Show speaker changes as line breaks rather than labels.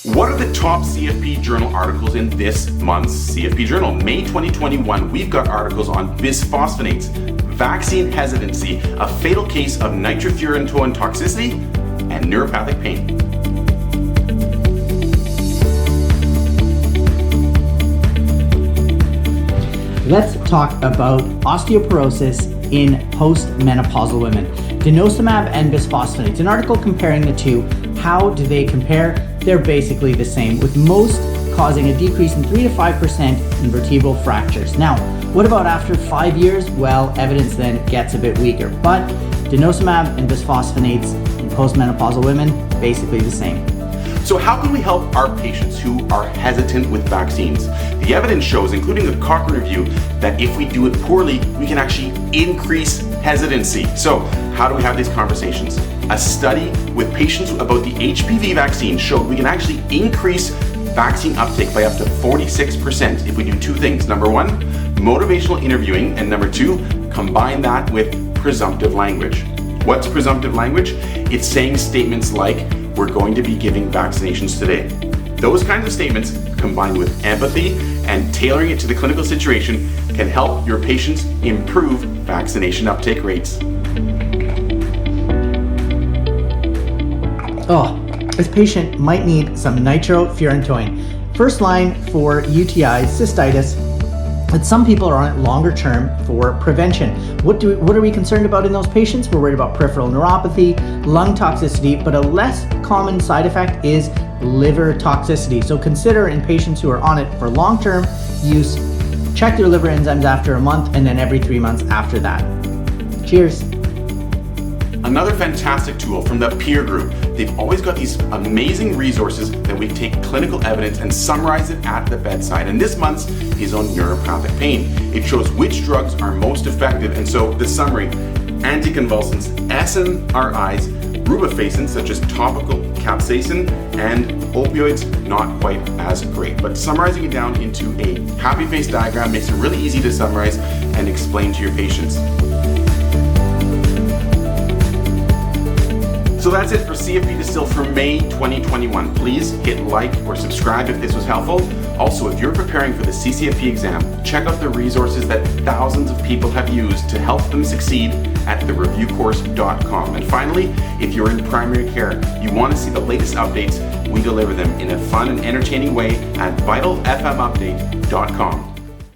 What are the top CFP Journal articles in this month's CFP Journal? May 2021, we've got articles on bisphosphonates, vaccine hesitancy, a fatal case of nitrofurantoin toxicity, and neuropathic pain.
Let's talk about osteoporosis in postmenopausal women. Denosumab and bisphosphonates, an article comparing the two. How do they compare? They're basically the same, with most causing a decrease in 3 to 5% in vertebral fractures. Now, what about after 5 years? Well, evidence then gets a bit weaker, but denosumab and bisphosphonates in postmenopausal women, basically the same.
So how can we help our patients who are hesitant with vaccines? The evidence shows, including a Cochrane review, that if we do it poorly, we can actually increase hesitancy. So how do we have these conversations? A study with patients about the HPV vaccine showed we can actually increase vaccine uptake by up to 46% if we do two things. Number one, motivational interviewing, and number two, combine that with presumptive language. What's presumptive language? It's saying statements like, we're going to be giving vaccinations today. Those kinds of statements, combined with empathy and tailoring it to the clinical situation, can help your patients improve vaccination uptake rates.
This patient might need some nitrofurantoin. First line for UTIs, cystitis, but some people are on it longer term for prevention. What are we concerned about in those patients? We're worried about peripheral neuropathy, lung toxicity, but a less common side effect is liver toxicity. So consider in patients who are on it for long-term use, check their liver enzymes after a month and then every 3 months after that. Cheers.
Another fantastic tool from the peer group. They've always got these amazing resources that we take clinical evidence and summarize it at the bedside. And this month's is on neuropathic pain. It shows which drugs are most effective. And so the summary: anticonvulsants, SNRIs, rubefacin, such as topical capsaicin, and opioids, not quite as great. But summarizing it down into a happy face diagram makes it really easy to summarize and explain to your patients. So that's it for CFP Distilled for May 2021. Please hit like or subscribe if this was helpful. Also, if you're preparing for the CCFP exam, check out the resources that thousands of people have used to help them succeed at thereviewcourse.com. And finally, if you're in primary care, you want to see the latest updates, we deliver them in a fun and entertaining way at vitalfmupdate.com.